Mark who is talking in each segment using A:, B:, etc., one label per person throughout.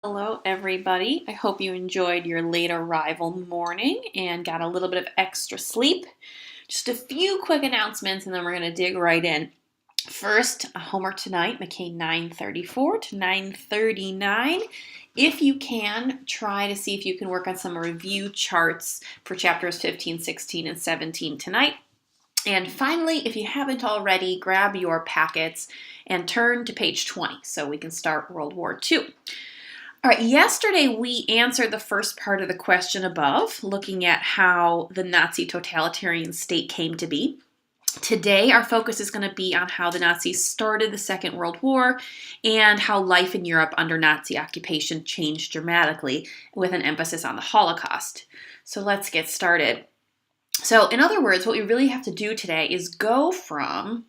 A: Hello, everybody. I hope you enjoyed your late arrival morning and got a little bit of extra sleep. Just a few quick announcements and then we're going to dig right in. First, homework tonight, McCain 934 to 939. If you can, try to see if you can work on some review charts for chapters 15, 16, and 17 tonight. And finally, if you haven't already, grab your packets and turn to page 20 so we can start World War II. All right, yesterday we answered the first part of the question above, looking at how the Nazi totalitarian state came to be. Today, our focus is going to be on how the Nazis started the Second World War and how life in Europe under Nazi occupation changed dramatically, with an emphasis on the Holocaust. So let's get started. So, in other words, what we really have to do today is go from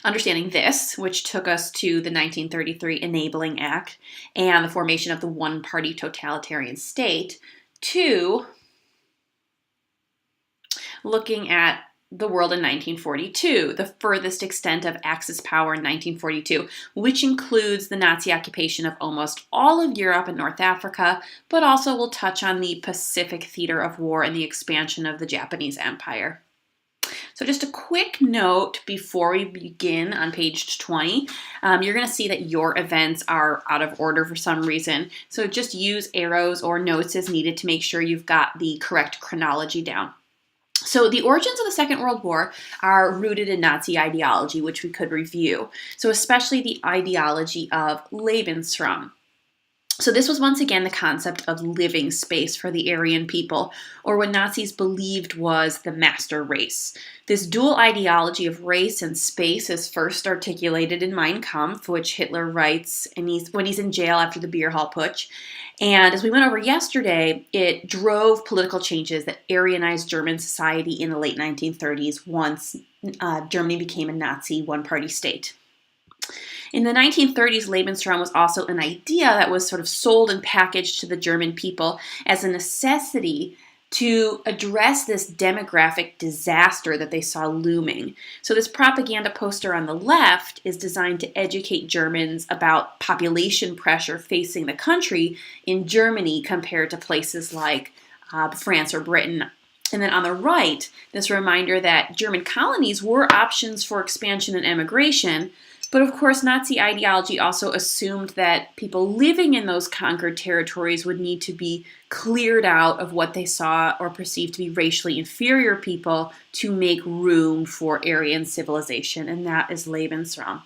A: understanding this, which took us to the 1933 Enabling Act and the formation of the one-party totalitarian state, to looking at the world in 1942, the furthest extent of Axis power in 1942, which includes the Nazi occupation of almost all of Europe and North Africa, but also will touch on the Pacific theater of war and the expansion of the Japanese Empire. So just a quick note before we begin on page 20, you're going to see that your events are out of order for some reason. So just use arrows or notes as needed to make sure you've got the correct chronology down. So the origins of the Second World War are rooted in Nazi ideology, which we could review. So especially the ideology of Lebensraum. So this was once again the concept of living space for the Aryan people, or what Nazis believed was the master race. This dual ideology of race and space is first articulated in Mein Kampf, which Hitler writes when he's in jail after the Beer Hall Putsch. And as we went over yesterday, it drove political changes that Aryanized German society in the late 1930s once Germany became a Nazi one-party state. In the 1930s, Lebensraum was also an idea that was sort of sold and packaged to the German people as a necessity to address this demographic disaster that they saw looming. So this propaganda poster on the left is designed to educate Germans about population pressure facing the country in Germany compared to places like France or Britain. And then on the right, this reminder that German colonies were options for expansion and emigration. But of course, Nazi ideology also assumed that people living in those conquered territories would need to be cleared out of what they saw or perceived to be racially inferior people to make room for Aryan civilization, and that is Lebensraum.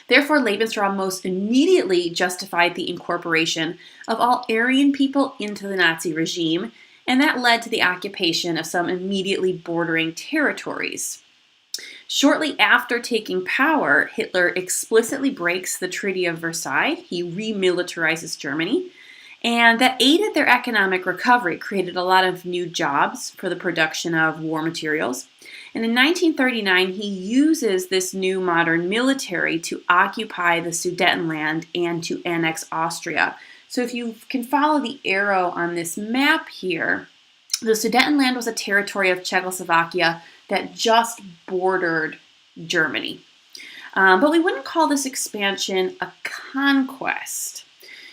A: Therefore, Lebensraum most immediately justified the incorporation of all Aryan people into the Nazi regime, and that led to the occupation of some immediately bordering territories. Shortly after taking power, Hitler explicitly breaks the Treaty of Versailles. He remilitarizes Germany, and that aided their economic recovery, created a lot of new jobs for the production of war materials. And in 1939, he uses this new modern military to occupy the Sudetenland and to annex Austria. So if you can follow the arrow on this map here, the Sudetenland was a territory of Czechoslovakia that just bordered Germany. But we wouldn't call this expansion a conquest.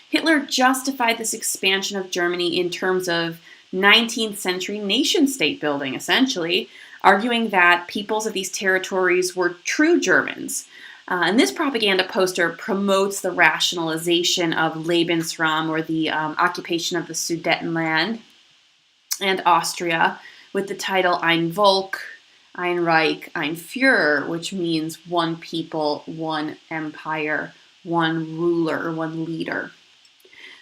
A: Hitler justified this expansion of Germany in terms of 19th century nation-state building, essentially, arguing that peoples of these territories were true Germans. And this propaganda poster promotes the rationalization of Lebensraum, or the occupation of the Sudetenland and Austria, with the title Ein Volk, Ein Reich, Ein Führer, which means one people, one empire, one ruler, one leader.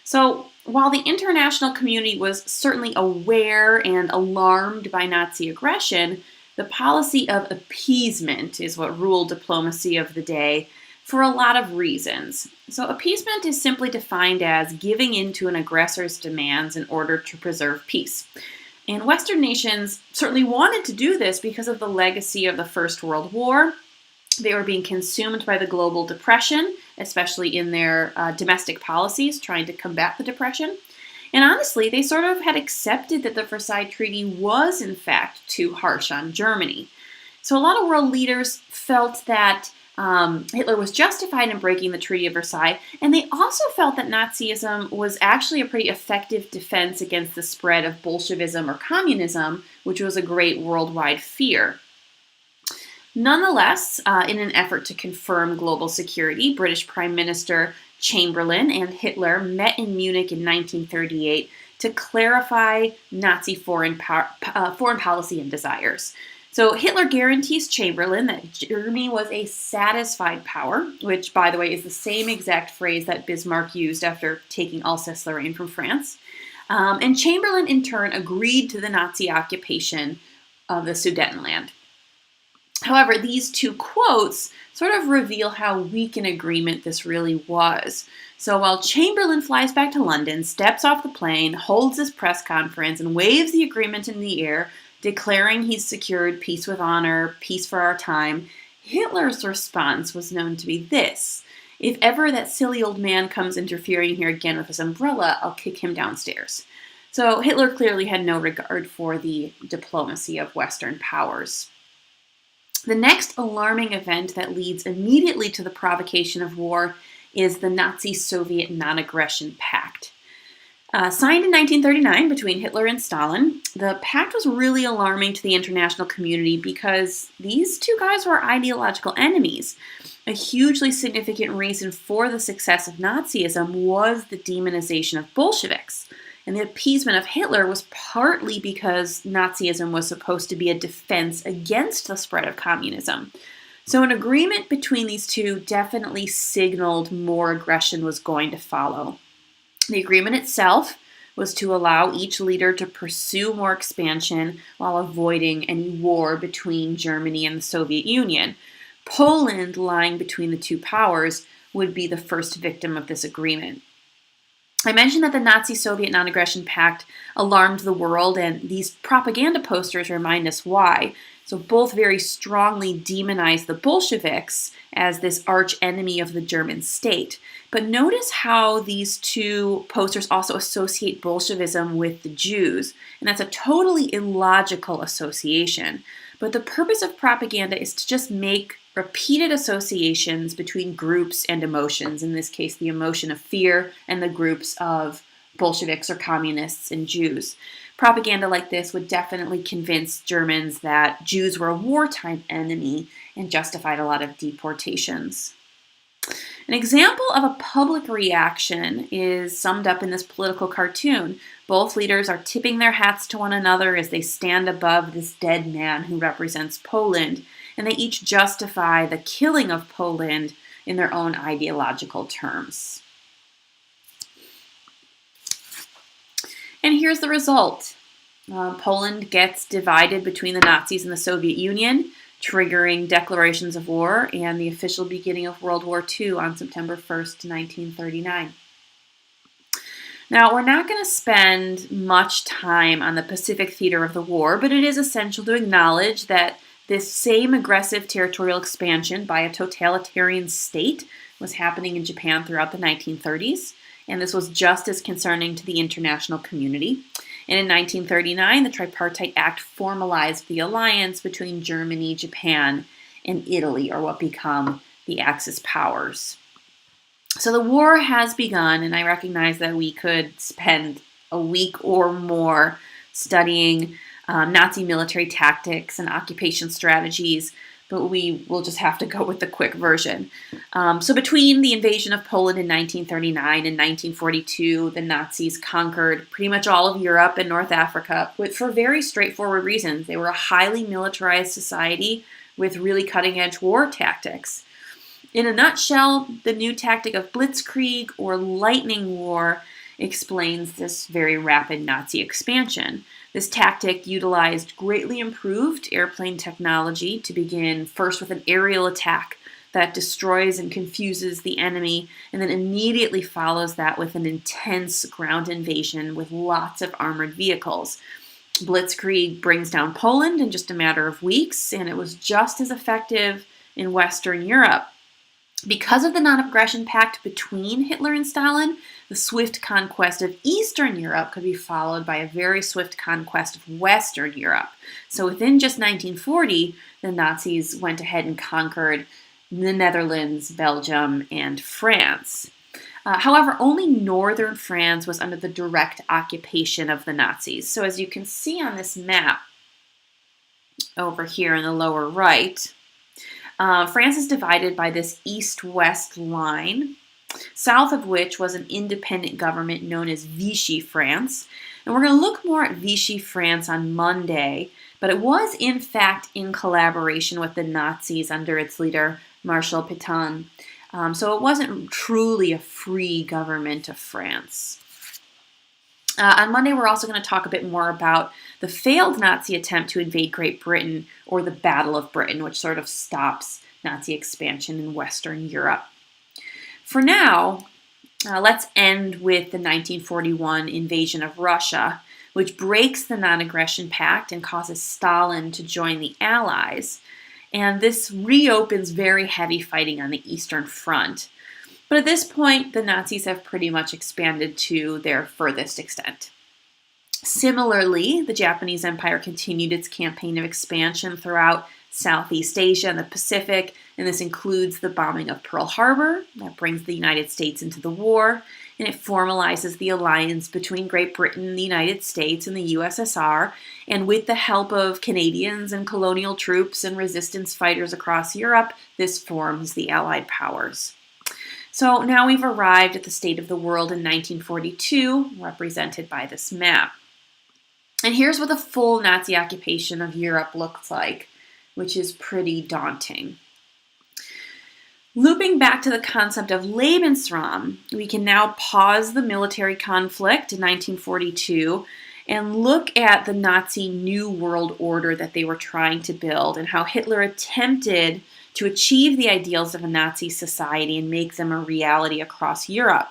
A: So while the international community was certainly aware and alarmed by Nazi aggression, the policy of appeasement is what ruled diplomacy of the day for a lot of reasons. So appeasement is simply defined as giving in to an aggressor's demands in order to preserve peace. And Western nations certainly wanted to do this because of the legacy of the First World War. They were being consumed by the global depression, especially in their domestic policies, trying to combat the depression. And honestly, they sort of had accepted that the Versailles Treaty was, in fact, too harsh on Germany. So a lot of world leaders felt that Hitler was justified in breaking the Treaty of Versailles, and they also felt that Nazism was actually a pretty effective defense against the spread of Bolshevism or communism, which was a great worldwide fear. Nonetheless, in an effort to confirm global security, British Prime Minister Chamberlain and Hitler met in Munich in 1938 to clarify Nazi foreign policy and desires. So Hitler guarantees Chamberlain that Germany was a satisfied power, which, by the way, is the same exact phrase that Bismarck used after taking Alsace-Lorraine from France. And Chamberlain, in turn, agreed to the Nazi occupation of the Sudetenland. However, these two quotes sort of reveal how weak an agreement this really was. So while Chamberlain flies back to London, steps off the plane, holds his press conference, and waves the agreement in the air, declaring he's secured peace with honor, peace for our time, Hitler's response was known to be this: "If ever that silly old man comes interfering here again with his umbrella, I'll kick him downstairs." So Hitler clearly had no regard for the diplomacy of Western powers. The next alarming event that leads immediately to the provocation of war is the Nazi-Soviet Non-Aggression Pact. Signed in 1939 between Hitler and Stalin, the pact was really alarming to the international community because these two guys were ideological enemies. A hugely significant reason for the success of Nazism was the demonization of Bolsheviks. And the appeasement of Hitler was partly because Nazism was supposed to be a defense against the spread of communism. So an agreement between these two definitely signaled more aggression was going to follow. The agreement itself was to allow each leader to pursue more expansion while avoiding any war between Germany and the Soviet Union. Poland, lying between the two powers, would be the first victim of this agreement. I mentioned that the Nazi-Soviet Non-Aggression Pact alarmed the world, and these propaganda posters remind us why. So both very strongly demonize the Bolsheviks as this arch enemy of the German state. But notice how these two posters also associate Bolshevism with the Jews, and that's a totally illogical association. But the purpose of propaganda is to just make repeated associations between groups and emotions, in this case the emotion of fear and the groups of Bolsheviks or communists and Jews. Propaganda like this would definitely convince Germans that Jews were a wartime enemy and justified a lot of deportations. An example of a public reaction is summed up in this political cartoon. Both leaders are tipping their hats to one another as they stand above this dead man who represents Poland, and they each justify the killing of Poland in their own ideological terms. And here's the result. Poland gets divided between the Nazis and the Soviet Union, triggering declarations of war and the official beginning of World War II on September 1st, 1939. Now, we're not going to spend much time on the Pacific theater of the war, but it is essential to acknowledge that this same aggressive territorial expansion by a totalitarian state was happening in Japan throughout the 1930s, and this was just as concerning to the international community. And in 1939, the Tripartite Act formalized the alliance between Germany, Japan, and Italy, or what become the Axis powers. So the war has begun, and I recognize that we could spend a week or more studying Nazi military tactics and occupation strategies, but we will just have to go with the quick version. So between the invasion of Poland in 1939 and 1942, the Nazis conquered pretty much all of Europe and North Africa for very straightforward reasons. They were a highly militarized society with really cutting-edge war tactics. In a nutshell, the new tactic of blitzkrieg or lightning war explains this very rapid Nazi expansion. This tactic utilized greatly improved airplane technology to begin first with an aerial attack that destroys and confuses the enemy, and then immediately follows that with an intense ground invasion with lots of armored vehicles. Blitzkrieg brings down Poland in just a matter of weeks, and it was just as effective in Western Europe. Because of the Non-Aggression Pact between Hitler and Stalin, the swift conquest of Eastern Europe could be followed by a very swift conquest of Western Europe. So within just 1940, the Nazis went ahead and conquered the Netherlands, Belgium, and France. However, only northern France was under the direct occupation of the Nazis. So as you can see on this map over here in the lower right, France is divided by this east-west line, south of which was an independent government known as Vichy France. And we're going to look more at Vichy France on Monday, but it was in fact in collaboration with the Nazis under its leader, Marshal Pétain. So it wasn't truly a free government of France. On Monday, we're also going to talk a bit more about the failed Nazi attempt to invade Great Britain, or the Battle of Britain, which sort of stops Nazi expansion in Western Europe. For now, let's end with the 1941 invasion of Russia, which breaks the non-aggression pact and causes Stalin to join the Allies. And this reopens very heavy fighting on the Eastern Front. But at this point, the Nazis have pretty much expanded to their furthest extent. Similarly, the Japanese Empire continued its campaign of expansion throughout Southeast Asia and the Pacific, and this includes the bombing of Pearl Harbor. That brings the United States into the war, and it formalizes the alliance between Great Britain, the United States, and the USSR. And with the help of Canadians and colonial troops and resistance fighters across Europe, this forms the Allied powers. So now we've arrived at the state of the world in 1942, represented by this map. And here's what the full Nazi occupation of Europe looks like, which is pretty daunting. Looping back to the concept of Lebensraum, we can now pause the military conflict in 1942 and look at the Nazi New World Order that they were trying to build and how Hitler attempted to achieve the ideals of a Nazi society and make them a reality across Europe.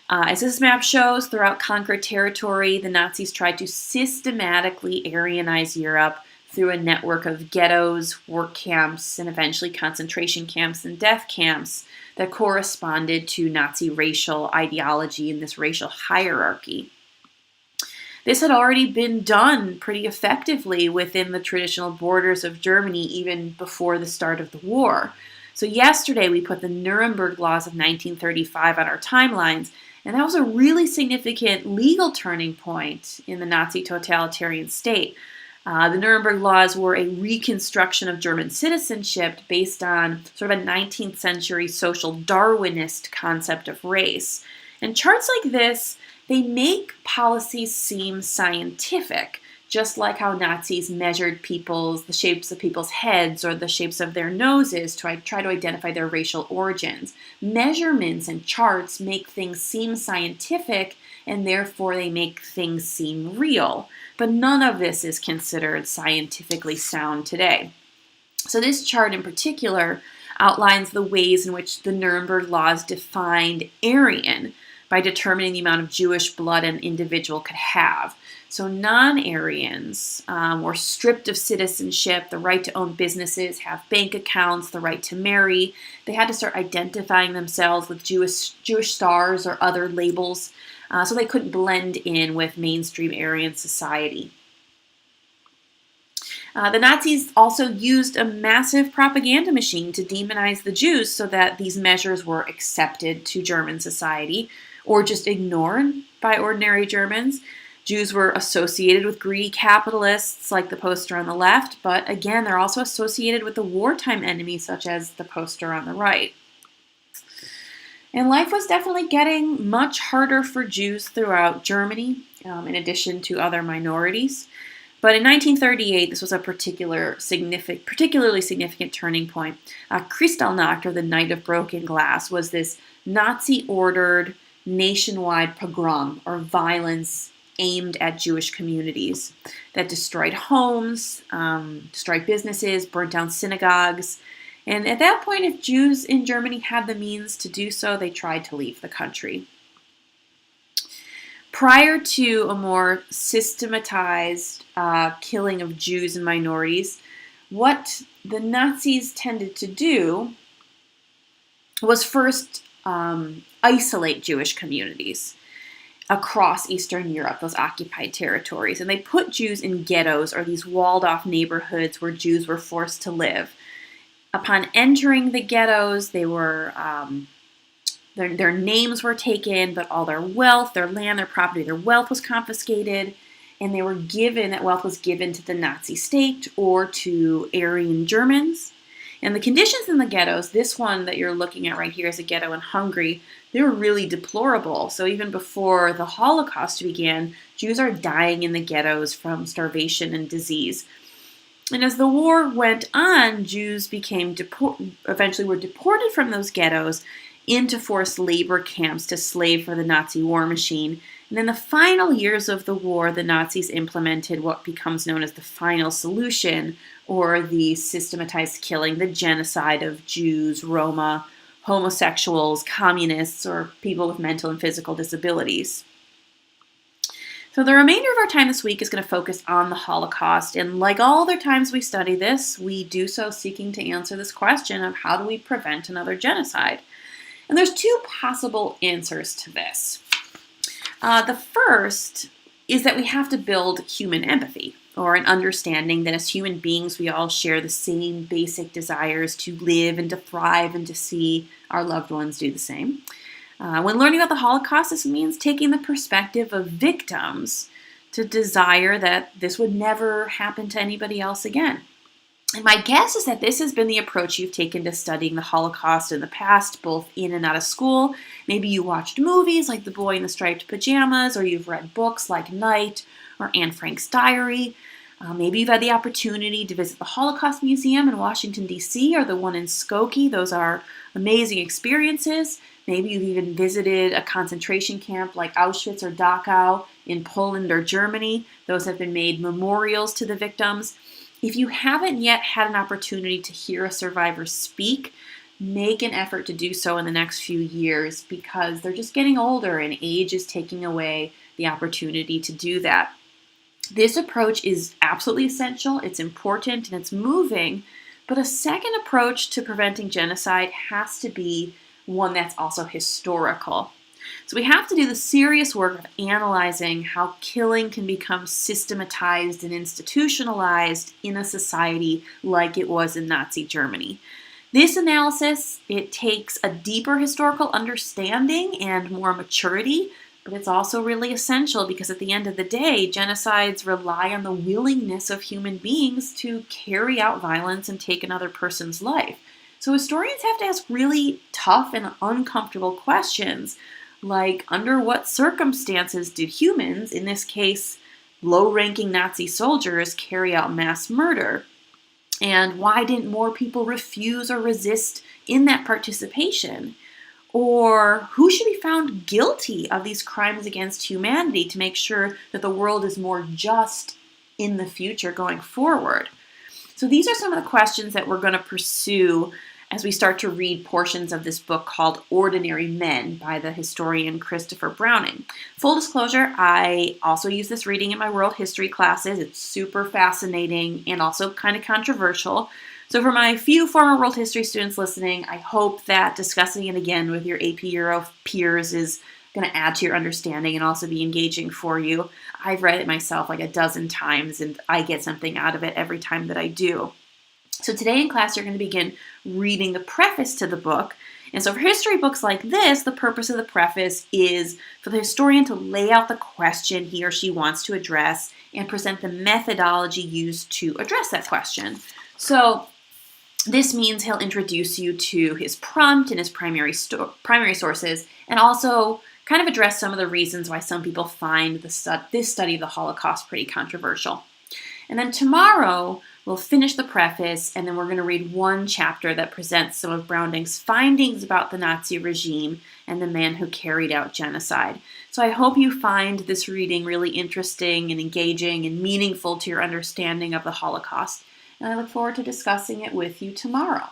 A: As this map shows, throughout conquered territory, the Nazis tried to systematically Aryanize Europe through a network of ghettos, work camps, and eventually concentration camps and death camps that corresponded to Nazi racial ideology and this racial hierarchy. This had already been done pretty effectively within the traditional borders of Germany even before the start of the war. So yesterday we put the Nuremberg Laws of 1935 on our timelines, and that was a really significant legal turning point in the Nazi totalitarian state. The Nuremberg Laws were a reconstruction of German citizenship based on sort of a 19th century social Darwinist concept of race. And charts like this, they make policies seem scientific, just like how Nazis measured the shapes of people's heads or the shapes of their noses to try to identify their racial origins. Measurements and charts make things seem scientific, and therefore they make things seem real. But none of this is considered scientifically sound today. So this chart in particular outlines the ways in which the Nuremberg Laws defined Aryan by determining the amount of Jewish blood an individual could have. So non-Aryans were stripped of citizenship, the right to own businesses, have bank accounts, the right to marry. They had to start identifying themselves with Jewish stars or other labels, so they couldn't blend in with mainstream Aryan society. The Nazis also used a massive propaganda machine to demonize the Jews so that these measures were accepted to German society or just ignored by ordinary Germans. Jews were associated with greedy capitalists like the poster on the left, but again, they're also associated with the wartime enemies such as the poster on the right. And life was definitely getting much harder for Jews throughout Germany, in addition to other minorities. But in 1938, this was a particularly significant turning point. Kristallnacht, or the Night of Broken Glass, was this Nazi-ordered nationwide pogrom, or violence aimed at Jewish communities that destroyed homes, destroyed businesses, burnt down synagogues. And at that point, if Jews in Germany had the means to do so, they tried to leave the country. Prior to a more systematized killing of Jews and minorities, what the Nazis tended to do was first isolate Jewish communities across Eastern Europe, those occupied territories. And they put Jews in ghettos, or these walled-off neighborhoods where Jews were forced to live. Upon entering the ghettos, they were their names were taken, but all their wealth, their land, their property, their wealth was confiscated, and that wealth was given to the Nazi state or to Aryan Germans. And the conditions in the ghettos, this one that you're looking at right here is a ghetto in Hungary, they were really deplorable. So even before the Holocaust began, Jews are dying in the ghettos from starvation and disease. And as the war went on, Jews eventually were deported from those ghettos into forced labor camps to slave for the Nazi war machine. And in the final years of the war, the Nazis implemented what becomes known as the final solution, or the systematized killing, the genocide of Jews, Roma, homosexuals, communists, or people with mental and physical disabilities. So the remainder of our time this week is going to focus on the Holocaust, and like all other times we study this, we do so seeking to answer this question of how do we prevent another genocide? And there's two possible answers to this. The first is that we have to build human empathy, or an understanding that as human beings we all share the same basic desires to live and to thrive and to see our loved ones do the same. When learning about the Holocaust, this means taking the perspective of victims to desire that this would never happen to anybody else again. And my guess is that this has been the approach you've taken to studying the Holocaust in the past, both in and out of school. Maybe you watched movies like The Boy in the Striped Pajamas, or you've read books like Night or Anne Frank's Diary. Maybe you've had the opportunity to visit the Holocaust Museum in Washington, D.C., or the one in Skokie. Those are amazing experiences. Maybe you've even visited a concentration camp like Auschwitz or Dachau in Poland or Germany. Those have been made memorials to the victims. If you haven't yet had an opportunity to hear a survivor speak, make an effort to do so in the next few years, because they're just getting older and age is taking away the opportunity to do that. This approach is absolutely essential, it's important, and it's moving, but a second approach to preventing genocide has to be one that's also historical. So we have to do the serious work of analyzing how killing can become systematized and institutionalized in a society like it was in Nazi Germany. This analysis, it takes a deeper historical understanding and more maturity, but it's also really essential because at the end of the day, genocides rely on the willingness of human beings to carry out violence and take another person's life. So historians have to ask really tough and uncomfortable questions, like under what circumstances did humans, in this case low-ranking Nazi soldiers, carry out mass murder? And why didn't more people refuse or resist in that participation? Or who should be found guilty of these crimes against humanity to make sure that the world is more just in the future going forward? So these are some of the questions that we're going to pursue as we start to read portions of this book called Ordinary Men by the historian Christopher Browning. Full disclosure, I also use this reading in my world history classes. It's super fascinating and also kind of controversial. So for my few former world history students listening, I hope that discussing it again with your AP Euro peers is going to add to your understanding and also be engaging for you. I've read it myself like a dozen times and I get something out of it every time that I do. So today in class, you're going to begin reading the preface to the book. And so for history books like this, the purpose of the preface is for the historian to lay out the question he or she wants to address and present the methodology used to address that question. So this means he'll introduce you to his prompt and his primary sources, and also kind of address some of the reasons why some people find this study of the Holocaust pretty controversial. And then tomorrow, we'll finish the preface, and then we're going to read one chapter that presents some of Browning's findings about the Nazi regime and the man who carried out genocide. So I hope you find this reading really interesting and engaging and meaningful to your understanding of the Holocaust. And I look forward to discussing it with you tomorrow.